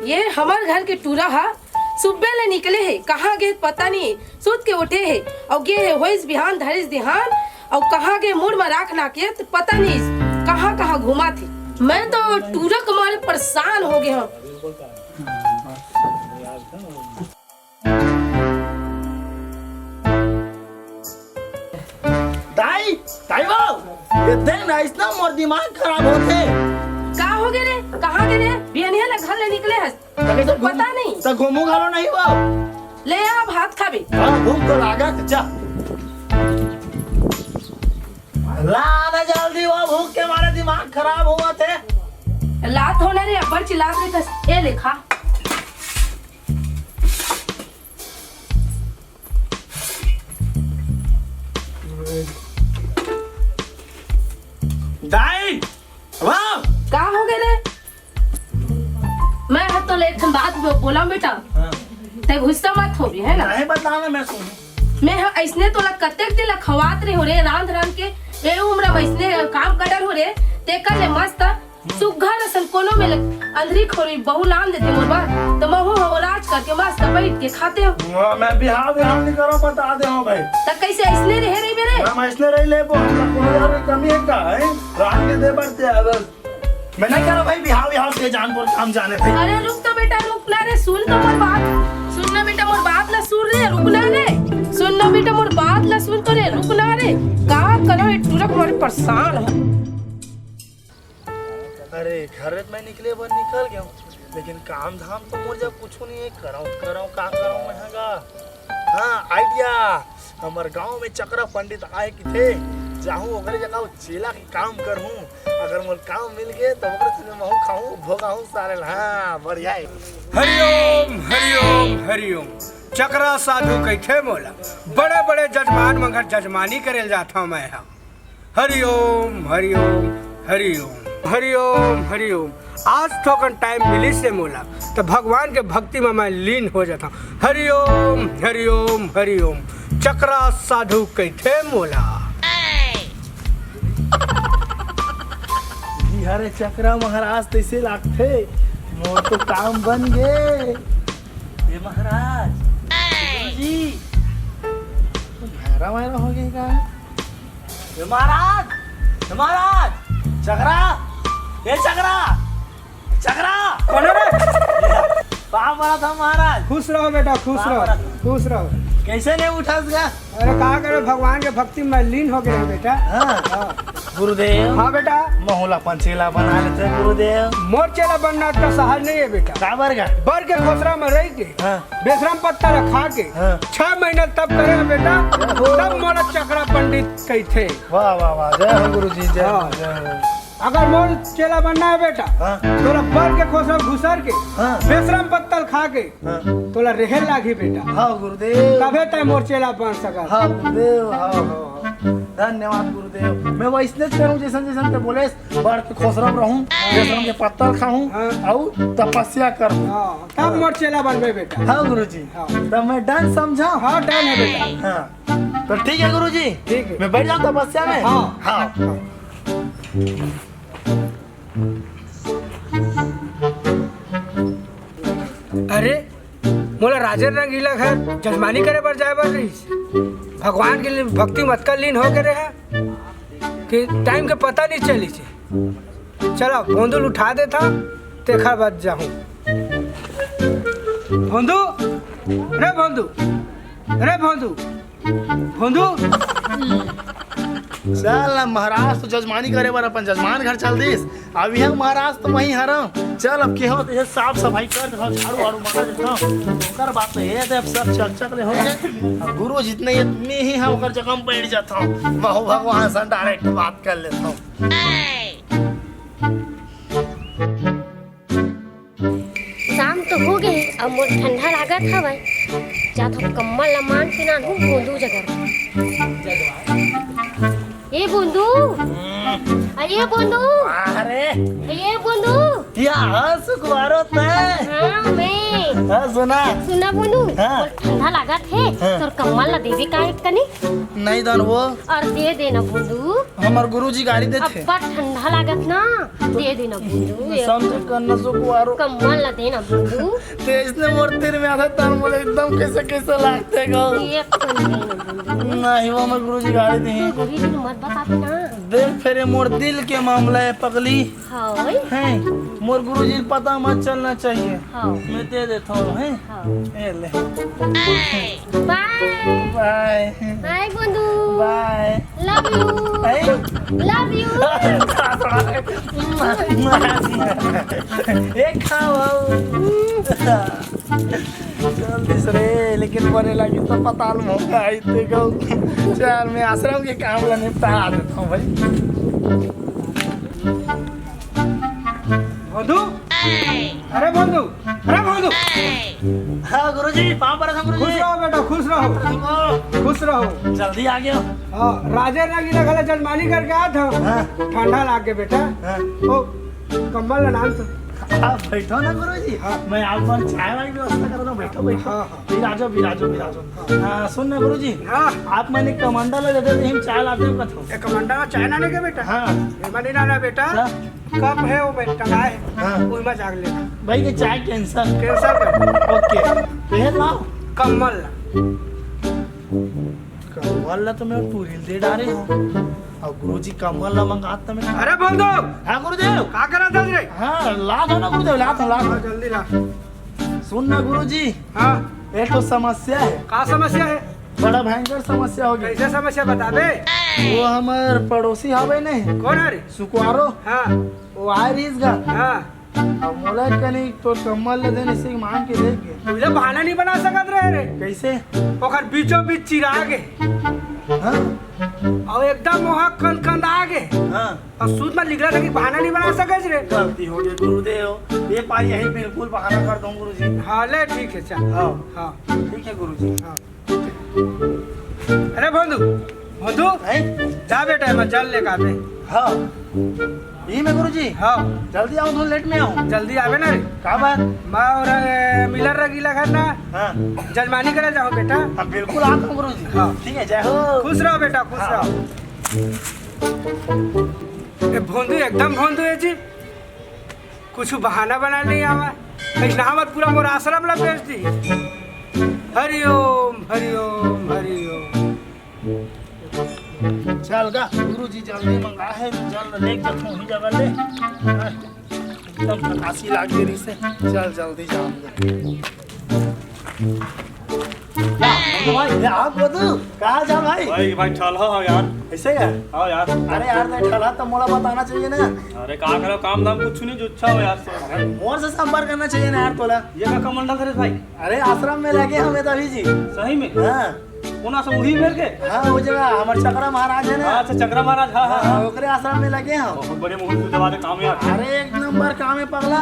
ये हमार घर के टूरा हा सुबह ले निकले है, कहाँ गए पता नहीं, सुत के उठे है और गे है होइस बिहान धरिस दिहान और कहाँ गए मुड़ में राख ना के तो पता नहीं कहाँ कहाँ घुमा थी। मैं तो टूरा कमारे परेशान हो गया हूँ। दाई दाई ये दिन ऐसा मोर दिमाग खराब होते। का हो गए रे, कहाँ गए रे? बिहानिया ले घर ले निकले है तो पता नहीं तो घूमू घालो नहीं वो ले आ भात खाबे। हाँ भूख तो लागत जा ला जल्दी वो भूख के मारे दिमाग खराब हुआ थे। लात होना रे अब्बर चिल्ला रहे थे ए लिखा। दाई वाह का हो गए रे? मैं तो एक बात बोला बेटा ते गुस्सा मत हो भी है ना। नहीं बताना मैं सुन मैं ऐसने तो ला कतेक दिन ला खवात रे हो रे रांध रांध के ए उम्र वैसने काम करल हो रे ते कर ले मस्त सुघर सन कोनो में अंधरी खोरी बहु लान देते मोर बात तो महू हवराज करके मस्त बैठ के खाते हो। मैं बिहार नहीं करो बता दे हो भाई त कैसे ऐसने रह रही मेरे हम ऐसने रह ले को हम कोनो यार कमी है का है रात के दे बढ़ते अगर मैं नहीं करो भाई बिहार के जानपुर काम जाने थे। अरे रुक तो बेटा रुक ना रे सुन तो मोर बात सुन ना बेटा मोर बात ला सुन रे रुक ना रे सुन ना बेटा मोर बात ला सुन तो रे रुक ना रे का करो ये पूरा हमारे परेशान हो। अरे घर में निकले बन निकल गया लेकिन काम धाम तो मुझे कुछ नहीं कराऊं का कराऊं मैं हगा। हाँ आइडिया हमारे गांव में चक्रा पंडित आए कि थे जाऊं ओकरे जगह चेला की काम करहूं अगर मोर काम मिल गए तो ओकरे से महू खाऊं भोगाऊं सारे। हाँ बढ़िया है। हरिओम हरिओम हरिओम चक्रा साधु कैथे मोला बड़े बड़े जजमान मगर जजमानी करेल जाता हूँ मैं यहाँ। हरिओम हरिओम हरिओम हरिओम हरिओम आज थोकन टाइम मिली से मोला तो भगवान के भक्ति में मैं लीन हो जाता हूँ। हरिओम हरिओम हरिओम चक्रा साधु कैथे मोला। हरे चक्रा महाराज तैसे लागते मोर तो काम बन गए। ये महाराज जी मेरा मेरा हो गई का ये महाराज चक्रा ये चक्रा कौन है रे? कहाँ बना था महाराज? खुश रहो बेटा खुश रहो। कैसे नहीं उठा गया? अरे कहा करे भगवान के भक्ति में लीन हो गए बेटा। हाँ गुरुदेव। हाँ बेटा महुला पंचेला बना लेते गुरुदेव। मोर चेला बनना का सहज नहीं है बेटा। काबर का बर के खोसरा में रह के बेशरम पत्ता रखा के 6 महीने तब करे बेटा तब मोरा चक्रा पंडित कहते। वाह वाह वाह जय हो गुरु जी जय हो। अगर मोर चेला बनना है बेटा तोला बर के खोसरा घुसर के बेशरम पत्तल खा के तोला रहे लागी बेटा। हाँ गुरुदेव तबे तय मोर चेला बन सका। हाँ गुरुदेव हाँ धन्यवाद गुरुदेव। मैं वैसने करूँ जैसन जैसन ते बोले बर के खोसरम रहूँ बेशरम के पत्तल खाऊं और तपस्या करूँ तब मोर चेला बनबे बेटा। हाँ गुरु जी तब मैं डन समझा। हाँ डन है बेटा। हाँ तो ठीक है गुरु जी ठीक है मैं बैठ जाऊँ तपस्या में। हाँ हाँ अरे मोला राजन रंगीला घर जजमानी करे पर जाए बर रही भगवान के लिए भक्ति मत कर लीन हो के रहे कि टाइम के पता नहीं चली थी। चलो भोंदुल उठा देता तेखा बच जाऊं। भोंदू अरे भोंदू चल महाराज तो जजमानी करे बार अपन जजमान घर चल दिस अब यह महाराज तो वही हरम। चल अब के हो तो साफ सफाई कर दे झाड़ू वाड़ू मार देता ओकर बात है तो अब सब चक ले हो गए। गुरु जितने ये मैं ही हम ओकर जगह बैठ जाता हूं महू भगवान से डायरेक्ट बात कर लेता हूं। शाम तो हो गए अब मोर ठंडा लागत हवय जात हम कम्बल लमान पिना हूं बोंदू जगह। ये बोंदू अरे बोंदू अरे ये बोंदू या सुखवारो ते। हाँ मैं हाँ सुना सुना बोलू हाँ। मोर ठंडा लागत है हाँ। तोर कम्बल ला देवे का एक कनी नहीं दान वो और दे देना बोलू हमार गुरुजी गाड़ी देते अब्बा ठंडा लागत ना दे देना बोलू समझे करना सो कुआरो कम्बल ला देना बोलू ते इसने मोर तीर में आधा तार बोले एकदम कैसे कैसे लागते गो एक कनी देना बोलू नहीं वो हमार गुरुजी गाड़ी दी गुरी दिन मत बताते ना देख फिर मोर दिल के मामला है पगली हाय है मोर गुरुजी को पता मत चलना चाहिए हाँ मैं दे देता हूँ है हाँ ए ले बाय बाय बाय बोलू बाय लव यू एक खाओ जल्दी से रे लेकिन बने लगी तो पता नहीं होगा आई ते गो चल मैं आश्रम के काम ला निपटा देता हूँ भाई बंधु अरे बंधु अरे बंधु हाँ गुरुजी पाँव पर रखो खुश गुरुजी रहो बेटा खुश रहो जल्दी आ गया हाँ राजे रंगी लगल जजमानी करके आया था हाँ। ठंडा लाग के बेटा हाँ। ओ कम्बल नाम तो आप बैठो ना गुरुजी हाँ। मैं आप पर चाय वाली व्यवस्था कर रहा हूँ बैठो बैठो हाँ, हाँ। विराजो विराजो विराजो हाँ सुन ना गुरुजी हाँ आप मैंने कमांडर ले देते हम चाय लाते हैं कथो ये कमांडर का चाय नाने के बेटा हाँ ये मनी नाना बेटा हाँ। कप है वो बेटा टंगाए हाँ। उसमें जाग लेना भाई ये चाय कैंसर कैंसर कर ओके पहन लाओ कम्बल ला। कमल ला तो मैं पूरी दे डाले हूँ और गुरुजी कमल ला मंगात तो मैं अरे बंधु हाँ गुरुदेव का करा था रे हाँ ला दो ना गुरुदेव ला दो हाँ, जल्दी ला सुन ना गुरुजी हाँ एक तो समस्या है का समस्या है बड़ा भयंकर समस्या हो गई कैसे समस्या बता दे वो हमार पड़ोसी हवे ने कौन है रे सुकुआरो हाँ वो आए रही इसका हाँ अब मोला कनी तो कमल ले देने से मांग के देख गए तुझे बहाना नहीं बना सकत रहे रे कैसे ओकर बीचों बीच चिरागे हाँ और एकदम वहाँ कन आ गए हाँ और सूद में लिख रहा था कि बहाना नहीं बना सकत रे गलती हो गई गुरुदेव ये पारी यही बिल्कुल बहाना कर दूं गुरुजी हाँ ले ठीक है चल हाँ हाँ ठीक है गुरुजी हाँ अरे बंधु बंधु हैं जा बेटा मैं जल लेकर आते हाँ ये मैं गुरुजी हाँ जल्दी आऊँ तो लेट में आऊँ जल्दी आवे ना रे का बात मैं और मिलर रगीला घर ना हाँ जजमानी करे जाओ बेटा हाँ बिल्कुल आता हूँ गुरुजी हाँ। ठीक है जय हो खुश रहो बेटा खुश हाँ। रहो ए भोंदू एकदम भोंदू है जी कुछ बहाना बना नहीं आवा ऐसा मत पूरा मोर आश्रम ला बेच दी हरिओम हरिओम हरिओम चल गा गुरुजी जल्दी मंगा है जल्द ले के ही जगह ले हाँ, एकदम थकासी लाग गई से चल जल्दी भाई आप बदू कहाँ जा भाई भाई चल हो यार ऐसे है हाँ यार अरे यार नहीं ठला तो मोला बताना चाहिए ना अरे का करो काम धाम कुछ नहीं जो अच्छा हो यार से मोर से संपर्क करना चाहिए ना यार तोला ये का कमंडल करे भाई अरे आश्रम में लगे हमें तो अभी जी सही में हाँ कोना से वही मेल के हाँ वो जगह हमारे चक्रा महाराज है ना अच्छा चक्रा महाराज हाँ हाँ हाँ ओकरे आश्रम में लगे हम बहुत बड़े मुहूर्त दबा दे काम यार अरे एक नंबर काम है पगला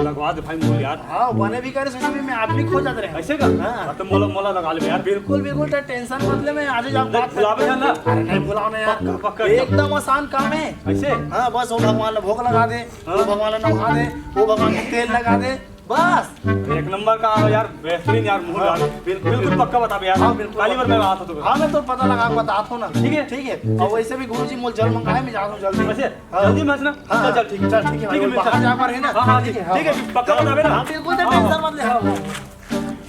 लगवा दे भाई मोल यार हाँ बने भी करे सोचे भी मैं आप भी खो जाते रहे ऐसे का हाँ। तो मोला मोला लगा ले यार बिल्कुल बिल्कुल तो टेंशन मत ले मैं आज जाऊँ देख बुलावे है ना अरे नहीं बुलाओ ना यार पक्का, पक्का। एकदम आसान काम है ऐसे हाँ बस वो भगवान को भोग लगा दे वो भगवान को नहा दे वो भगवान को तेल लगा दे बस एक नंबर का यार बेहतरीन यार मुंह यार बिल्कुल पक्का बता यार हाँ, बिल्कुल। काली बार मैं आता तो हाँ मैं तो पता लगा के बताता हूँ ना ठीक है। ठीक है और वैसे भी गुरुजी मोल जल मंगाए मैं जाता हूँ जल्दी वैसे हाँ। जल्दी मत ना हाँ, चल ठीक है चल ठीक है भाई, ठीक है बाहर जा पर है ना हाँ हाँ ठीक है पक्का बतावे ना हाँ बिल्कुल तो हाँ, टेंशन मत ले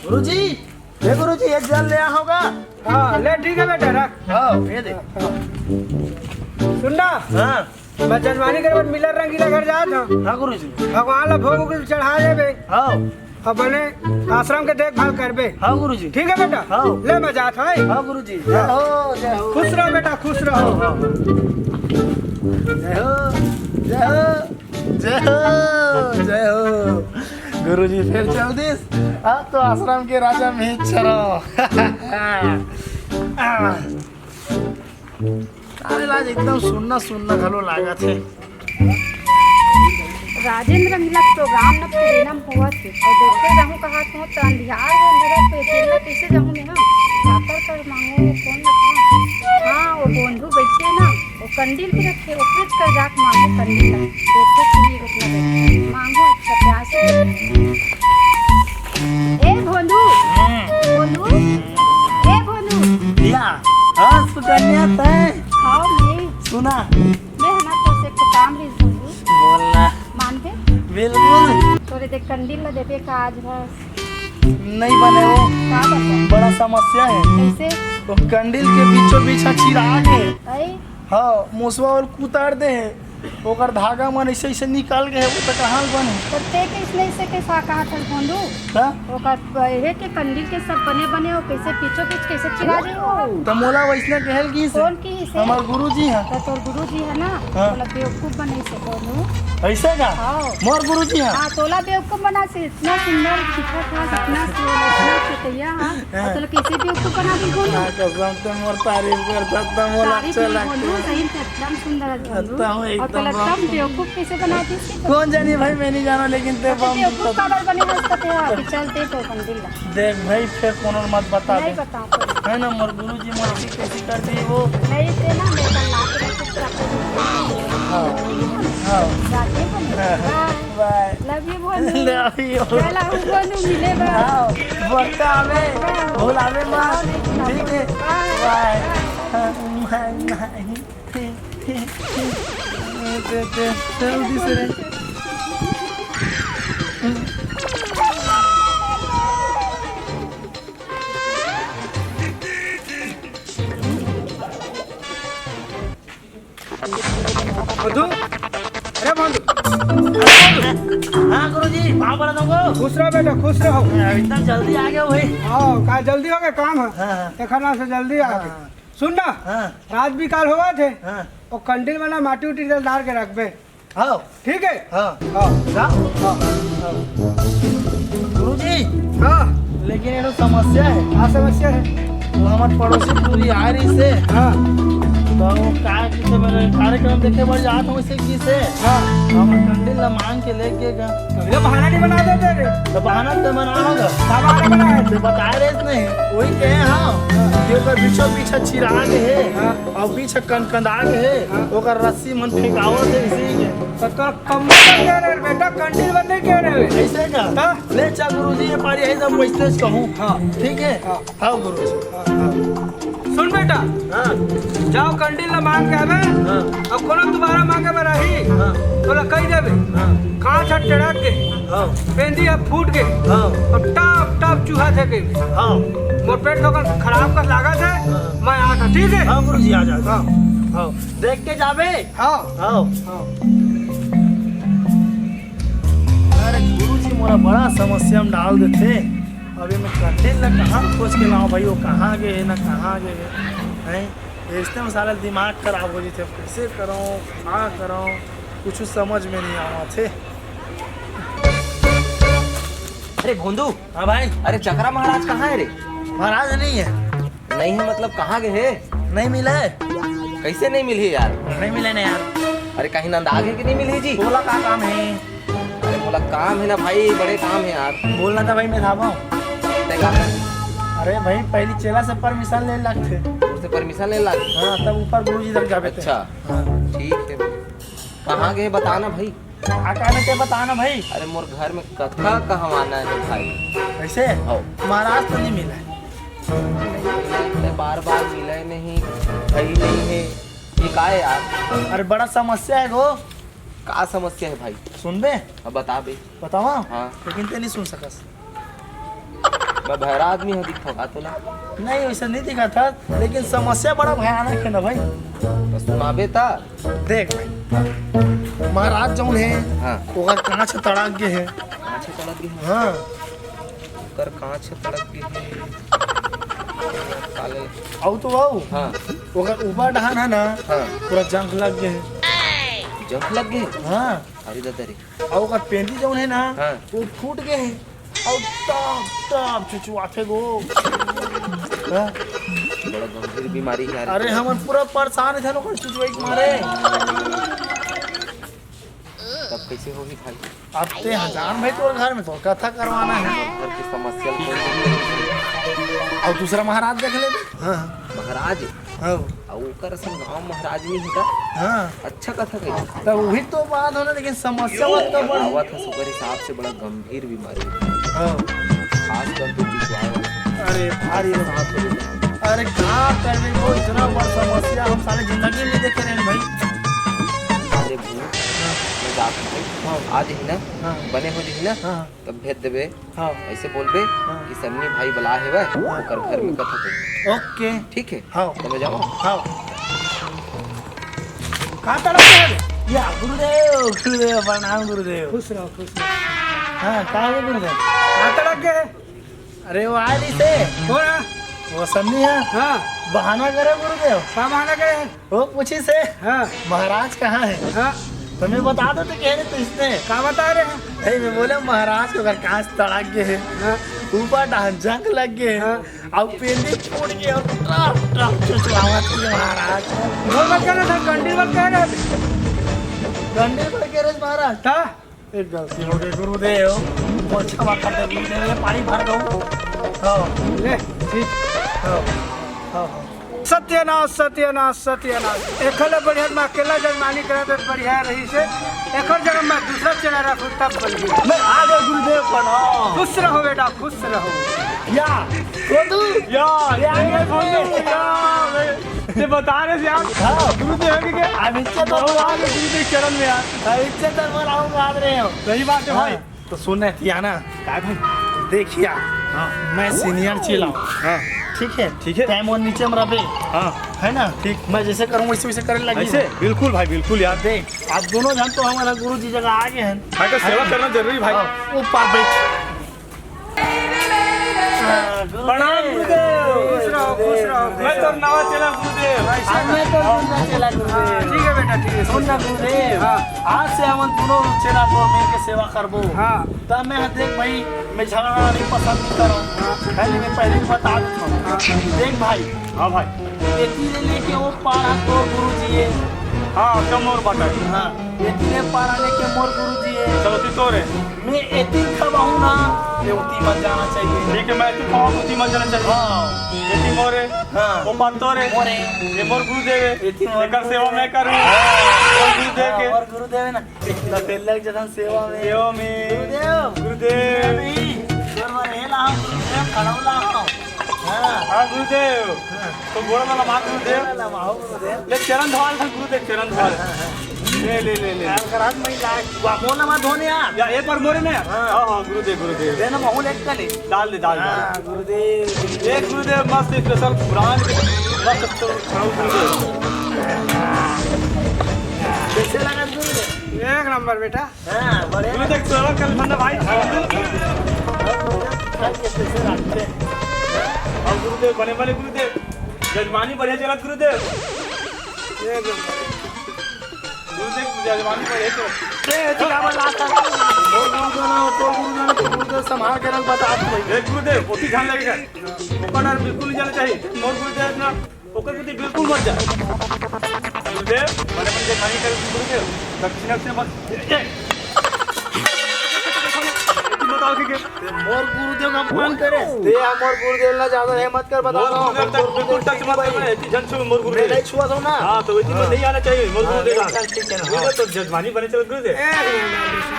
गुरुजी ये गुरुजी ये जल ले होगा हाँ ले ठीक है बेटा रख हाँ ये दे सुनना हाँ मैं जजमानी करे बाद मिलर रंगीला घर जा था हाँ गुरुजी भगवान ला भोग उगल चढ़ा देबे हाँ और बने आश्रम के देखभाल करबे हाँ गुरुजी ठीक है बेटा हाँ। ले मैं जात है हाँ गुरुजी जय हो जय हो खुश रहो बेटा खुश रहो जय हो जय हो जय हो जय हो गुरुजी फिर चल दिस अब तो आश्रम के राजा में ही चलो अरे लाज एकदम सुनना सुनना घलो लागत है राजेंद्र मिला प्रोग्राम न परिणाम हुआ थे और देखते रहूं कहा तो अंधियार है मेरा तो अकेला कैसे जाऊं मैं जाकर कर मांगो वो कौन रखा हाँ वो बंधु बैठे ना वो कंडील भी रखे वो प्रेस कर जाक मांगो कंडील देखो कि नहीं रुकना मांगो अच्छा प्यास ए भोंदू भोंदू ए भोंदू भैया हाँ सुकन्या तय हाँ मैं सुना मैं है ना तो से तो काम भी भोंदू बोलना मान दे बिल्कुल तोरे देख कंडील ला देबे का आज बस नहीं बने वो का बता बड़ा समस्या है कैसे वो कंडील के बीचों बीच चिराग है अरे हाँ मुसवा और कुतार दे है ओकर धागा मन ऐसे ऐसे निकाल गए वो तो कहाँ बने तो ते कैसे से कैसा कहा था भोंदू हाँ ओकर हे के कंडील के सब बने बने हो कैसे पीछो पीछ कैसे चिरा दे हो तो मोला वैसने कहल की से कौन की से हमार गुरुजी हैं तो तोर गुरुजी है ना हाँ। तोला बेवकूफ बने से भोंदू ऐसे का हाँ मोर गुरुजी हैं हाँ तोला बेवकूफ बना से इतना सुंदर दिखा था इतना सुंदर हाँ और तोला कैसे बेवकूफ बना दी भोंदू हाँ कसम से मोर तारीफ करता तो मोला तारीफ अच्छा नहीं भोंदू लगता सही में एकदम सुंदर है भोंदू अच्छा हूँ, और एकदम तोला बाप एकदम बेवकूफ कैसे बना दी थी कौन जानी भाई मैं नहीं जाना लेकिन ते बेवकूफ काबर बने हंसते थे कि चलते तो कंडील ला देख भाई फिर कोनो मत बता नहीं दे बता तो है ना मोर गुरुजी मोर कैसी कर दी वो नहीं से ना मैं कल ला के रख सकता हाँ हाँ जाते बने बाय लव यू भोंदू लव यू चला हूँ भोंदू मिले बा हाँ बक्का हमें भुलावे मत ठीक है बाय जल्दी से रे बंधु अरे बंधु हाँ गुरुजी वहाँ पर दूंगा खुश रहो बेटा खुश रहो। इतना जल्दी आ गया भाई हाँ का जल्दी हो गया काम है हाँ देखना से जल्दी आ गए। सुन ना हाँ रात भी काल हुआ थे हाँ वो कंडील में ना माटी उटी डाल के रख बे हाँ ठीक है। हाँ हाँ हाँ गुरुजी हाँ लेकिन ये समस्या है क्या समस्या है। वो हमारे पड़ोसी पूरी आ रही से हाँ तो वो किसे मेरे कार्यक्रम देखे बढ़ जाता हूँ इसे की से हाँ हम कंडील ला मांग के लेके गए ये बहाना नहीं बना देते रे। तो बहाना तो मना होगा क्या बहाना बना है। तो बता रहे नहीं वही कहे हाँ कि ओकर पीछे पीछे चिराग है हाँ। और पीछे कंदाग है ओकर रस्सी मन फेंकावत है इसी के तो तो कम्बल बन गया रे बेटा कंडील बन नहीं कह रहे। ऐसे का हाँ। ले चा गुरुजी ये पारी है सब वैसे कहूँ हाँ ठीक है हाँ। हाँ गुरुजी सुन बेटा हाँ जाओ कंडील ला मांग के आवे हाँ अब कोनो दोबारा मांगे में रही हाँ बोला कही देवे हाँ कांच हट टड़क के हाँ पेंदी अब फूट के हाँ और टाप टाप चूहा थे के हाँ मोर पेट ठोकर खराब कर लागत है मैं आता ठीक है। हाँ गुरुजी आ जाओ हाँ हाँ देख के जावे हाँ हाँ हाँ अरे गुरुजी मोरा बड़ा समस्या में डाल देते अभी मैं कंडील ना कहाँ खोज के लाऊं भाई वो कहाँ गए ना कहाँ गए हैं इसने में सारा दिमाग खराब हो जाते कैसे करूँ क्या करूँ कुछ समझ में नहीं आ थे। अरे भोंदू हाँ भाई अरे चकरा महाराज कहाँ है रे। महाराज नहीं है नहीं है मतलब कहाँ गए है। नहीं मिला है कैसे नहीं मिली यार। नहीं मिले ना यार अरे कहीं नंद आगे की नहीं मिली जी। बोला का काम है अरे बोला काम है ना भाई बड़े काम है यार। बोलना था भाई मैं था देखा अरे भाई पहली चेला से परमिशन ले लगते उससे परमिशन ले लग। हाँ तब ऊपर गुरुजी तक जावे थे। अच्छा हाँ ठीक है कहाँ गए बताना भाई। आका में ते बताना भाई अरे मोर घर में कथा कहवाना है भाई। कैसे आओ महाराज तो नहीं मिला है नहीं, बार बार मिला ही नहीं भाई नहीं है ये का है यार। अरे बड़ा समस्या है गो का समस्या है भाई। सुन बे अब बता बे। बतावा हाँ लेकिन ते नहीं सुन सकस मैं बहरा आदमी है दिखा का तो ना नहीं वैसा नहीं दिखा था लेकिन समस्या बड़ा भयानक है ना भाई तो सुनाबे ता। देख भाई महाराज जौन है हाँ ओकर कांच तड़क गए है कांच तड़क गए हाँ कर कांच तड़क गए हैं काले। आउ तो आउ हाँ ओकर ऊपर डहान है ना हाँ पूरा जंग लग गए है जंग लग गए। हाँ अरे दादा रे। और ओकर पेंटी जौन है ना हाँ वो फूट गए है और टप टप चुचुआते गो हाँ? बड़ा गंभीर बीमारी है यार। अरे हम पूरा परेशान थे लोग चुचुआई के मारे तब कैसे होगी भाई। अब ते हजार भाई तोर घर में तो कथा करवाना है घर की समस्या तो और दूसरा महाराज देख ले हाँ महाराज हाँ और ओकर असम गांव महाराज नहीं है हाँ अच्छा कथा कही तब वही तो बात होना लेकिन समस्या मत तो बड़ा आवत है सुगर हिसाब से बड़ा गंभीर बीमारी है। हाँ आज कर दो पिछवाड़ा। अरे भारी रे बाप। अरे क्या करने को इतना बड़ा समस्या हम साले जिंदगी में देखे रहे भाई। अरे भू मैं जात भाई आज ही ना बने हो जी ना तब भेज देबे। हाँ ऐसे बोलबे कि सन्नी भाई बला है वह ओकर घर में कथा को। ओके ठीक है हाँ तब जाओ। हाँ कहाँ तक है या गुरुदेव गुरुदेव प्रणाम गुरुदेव। खुश रहो खुश रहो। हाँ कहाँ है गुरुदेव? कहाँ तक गए? अरे वो आए नहीं से हो ना? वो सन्नी है। हाँ बहाना करे गुरुदेव। कहाँ माना गए? वो पूछी से हाँ महाराज कहाँ है? हाँ तुम्हें बता दो तो कह रहे तो इसने कहाँ बता रहे हैं? अरे मैं बोले महाराज को अगर कांच तड़क गए हैं हाँ ऊपर डांस जंग लग गए हाँ। अब पेंदी फूट गए और ट्रक ट्रक चुचवावत के महाराज वो मत कहना था गंडी मत कहना डंडे पर के रज महाराज था। एक गलती हो गई गुरुदेव बहुत क्षमा कर दे गुरुदेव ये पानी भर दो। हाँ ले ठीक। हाँ हाँ सत्यनाश सत्यनाश सत्यनाश एकल बढ़िया में अकेला जजमानी करे तो बढ़िया रही से एक जगह में दूसरा चला रखू तब बन गई। मैं आ गया गुरुदेव प्रणाम। खुश रहो बेटा खुश रहो। या खोदू ये बता रहे थे आप हाँ गुरुदेव के अब इच्छा तो आगे गुरुदेव चरण में यार। इच्छा तो बोलाऊंगा आ रहे हो। सही बात है भाई। तो सुन रहे थे ना क्या भाई? देखिए मैं सीनियर चिल्लाऊं हाँ ठीक है ठीक है। टाइम और नीचे में रहे हाँ है ना ठीक मैं जैसे करूँ वैसे वैसे करने लगी ऐसे बिल्कुल भाई बिल्कुल यार। देख आप दोनों जन तो हमारा गुरु जी जगह आगे हैं भाई का सेवा करना जरूरी भाई। ऊपर बैठ प्रणाम गुरुदेव। खुश रहो खुश रहो। मैं तो नवा चला गुरुदेव। मैं तो सुनना चला गुरुदेव। ठीक है बेटा ठीक है। सुन ना गुरुदेव हाँ। आज से हम दोनों चेला तो मिल के सेवा करबो। हाँ तब मैं देख भाई मैं झगड़ा नहीं पसंद नहीं करूँ पहले मैं पहले ही बता देता हूँ। देख भाई हाँ भाई बेटी ले लेके वो पारा तो गुरु जी है। हाँ कम और बात है। हाँ बेटी ने पारा लेके मोर गुरु जी है। चलो ती तोरे मैं एती खबाऊँ ना ये उती मत जाना चाहिए। ठीक है मैं तू पाऊँ उसी मत जाना चाहिए। हाँ ये ती मोरे हाँ वो बात तोरे मोरे ये मोर गुरुदेव है। ये ती मोर एकर सेवा मैं करूँ और गुरुदेव के और गुरुदेव है ना इतना तेलक जगह सेवा में सेवा में गुरुदेव गुरुदेव। नहीं जोर हे ला गुरुदेव खड़ावला हाँ हाँ गुरुदेव तो गोड़ा वाला मार गुरुदेव। ला माहो गुरुदेव ले चरण धवाल से गुरुदेव चरण धवाल ले ले ले ले यार करात मैं ला मोला मत धोने यार या एक बार मोरे में। हाँ हाँ गुरुदेव गुरुदेव देना माहौल एक कले डाल दे डाल हाँ दे। गुरुदेव एक गुरुदेव मस्त स्पेशल ब्रांड मस्त तो गुरुदेव। कैसे लगा गुरुदेव? एक नंबर बेटा। हाँ बड़े गुरुदेव सेवा कर धन्य भाई। कैसे रखते हैं? और गुरुदेव बने वाले गुरुदेव जजमानी बढ़िया चला गुरुदेव। गुरुदेव जजमानी बढ़िया गुरुदेव संभाल के रख बता दो भाई। एक गुरुदेव पोती ध्यान लगेगा ओकर डर बिल्कुल नहीं जाना चाहिए। मोर गुरुदेव ना ओकर प्रति बिल्कुल मत जा। गुरुदेव बने बने जजमानी कर गुरुदेव दक्षिणा से मत बताओ कि मोर गुरुदेव का अपमान करे दे मोर गुरुदेव ना ज्यादा है मत कर बता मोर रहा हूं गुरुदेव तक बिल्कुल टच मत करना है जन छू मोर मैं गुरुदेव। नहीं छुआ था ना। हाँ तो वही नहीं आना चाहिए मोर गुरुदेव। चल ठीक है ना। गुरुदेव तो जजमानी बने चल गुरुदेव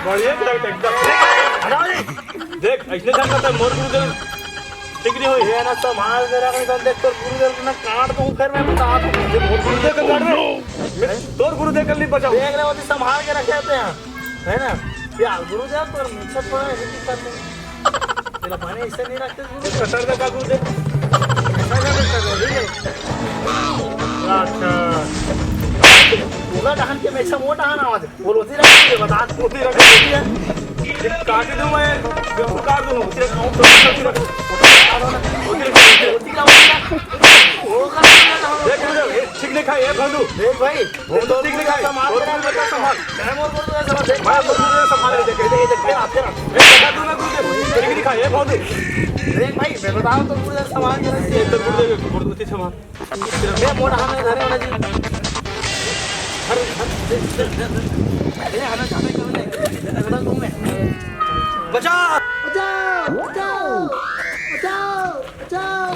बढ़िया एकदम देख ऐसे ध्यान करता है मोर गुरुदेव ठीक नहीं हुई ये ना संभाल के रख नहीं देख कर गुरुदेव ना काट दूं फिर मैं बता दूं। मोर गुरुदेव का काट रहे तोर गुरुदेव कर ली बचाओ। देख रहे हो तो संभाल के रखे होते हैं है ना यार गुरुदेव पर मिक्सर पड़ा है हिंदी करते हैं मेरा पानी ऐसे नहीं रखते गुरुदेव कटर का गुरुदेव। अच्छा पूरा डहन के मेछा मोटा है ना आवाज बोल होती रखी बता होती रखी काट दूं मैं बिल्कुल काट दूं तेरे काउंट देख गुरुदेव ठीक नहीं खाए बंधु देख भाई वो तो ठीक नहीं खाए संभाल और गुरुदेव संभाल मैं मोर गुरुदेव समझ देख मैं गुरुदेव संभाल देख देख देख फिर बता दूं ना गुरुदेव ठीक नहीं खाए बंधु देख भाई मैं बताऊं तो गुरुदेव संभाल के रखिए ये तो गुरुदेव संभाल मैं मोटा हमें धरे वाला जी ये हमें जाने को नहीं बता दूं मैं बचा बचाओ बचाओ बचाओ बचाओ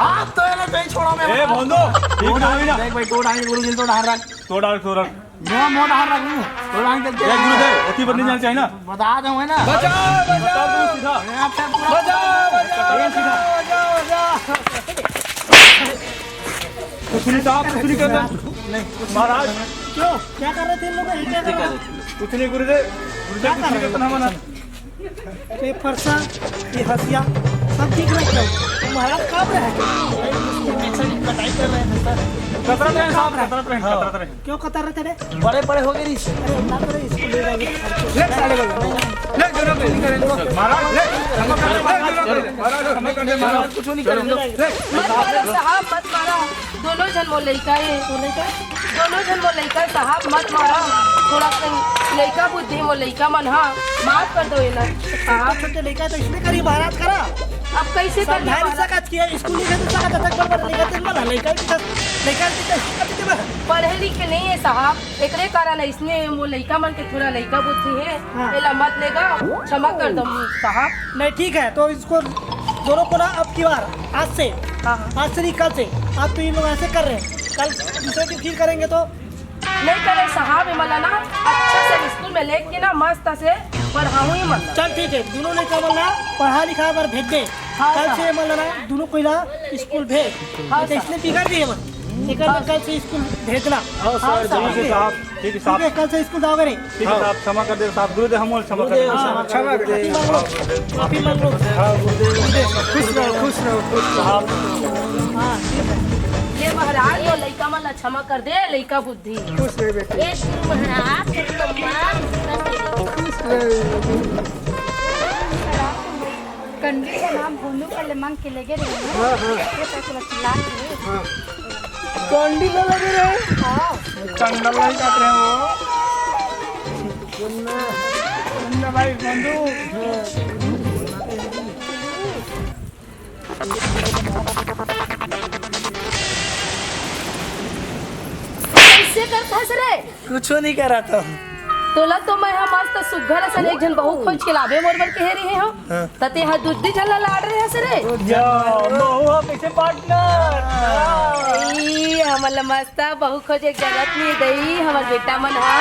आप तो ये नहीं छोड़ो मैं ए बंधु ठीक नहीं हुई ना देख भाई तो डाल गुरुजी तो डाल रख तो डाल मैं मोटा हार रखूं तो लाइन चलते जय गुरुदेव अति बनने जाना चाहिए ना बता दो है ना बचाओ बता दो सीधा कुछ नहीं साहब कुछ नहीं कर रहे महाराज क्यों क्या कर रहे थे लोग क्या कर रहे कुछ नहीं गुरुदेव गुरुदेव कुछ नहीं करता हमारा ये फरसा ये हसिया सब ठीक रहता है महाराज कब रहे कटाई कर रहे थे सर कतरत रहे साहब कतरत रहे क्यों कतर रहे थे बड़े बड़े हो गए अरे ना करे स्कूल ले जाएंगे ले साले बोलो ले दोनों पे नहीं करेंगे महाराज ले महाराज कुछ नहीं करेंगे मत मारो साहब मत मारो दोनों जन मोर लइका है दोनों जन मोर लइका साहब मत मारो थोड़ा सा लइका बुद्धि मोर लइका मन हा माफ कर दो इला साहब छोटे लड़का तो इसमें करी महाराज करा अब कैसे कर ढाई का किया स्कूल में तो सारा तक बड़बड़ लड़का तो मला लड़का की पढ़े लिखे नहीं है साहब एकरे कारण इसने वो लइका मन के थोड़ा लइका बुद्धि है एला मत लेगा क्षमा कर दो साहब नहीं ठीक है तो इसको दोनों को ना अब की बार आज से आज से नहीं कल से आज तो ये लोग ऐसे कर रहे हैं कल दूसरे दिन फिर करेंगे तो नहीं करे साहब मला ना अच्छा से स्कूल में लेके ना मस्त से पढ़ाऊँ ही मतलब चल ठीक है दोनों ने क्या बोलना पढ़ा लिखा पर भेज दे हाँ, कल हाँ। से मतलब ना दोनों को ना स्कूल भेज हाँ, तो इसने बिगड़ दिए मन कल से स्कूल भेजना हाँ सर ठीक है साहब ठीक है ठीक साहब है कल से स्कूल जाओगे नहीं ठीक है साहब क्षमा कर दे साहब गुरुदेव हम क्षमा कर दे क्षमा कर माफी मांग लो खुश रहो साहब हाँ ठीक है ये महाराज वो लइका मन ला क्षमा कर दे लइका बुद्धि खुश रहे बेटे ये गुरु महाराज कंडी का नाम भोनू का ले मांग के लगे रहे ये पैसा चिल्ला के कंडी में लगे रहे हाँ कंडल नहीं काट रहे हो सुनना भाई बंधु कैसे करता है रे कुछ नहीं कर रहा था तोला तो मैं हम मस्त सुघर असन एक जन बहु खोज के लाभे मोर बर कह रही हो तते हा दुद्दी झल्ला लाड़ रहे हस रे या बहुआ पीछे पार्टनर ई हमल मस्त बहु खोज एक जगत नहीं दई हमर बेटा मन हा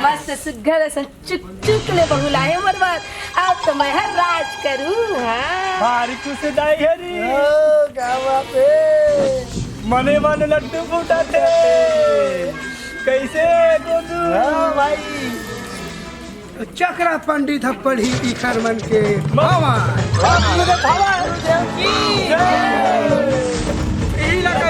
मस्त सुघर असन चुक चुक ले बहु लाए मोर बर अब तो मैं हर राज करूं हां भारी कुछ दाई हरी क्या बात है मने मन लड्डू फूटाते कैसे गोदू भाई चक्रा पंडित पढ़ी इखर मन के भवन गुरुदेव भगवान गुरुदेव की यही लगा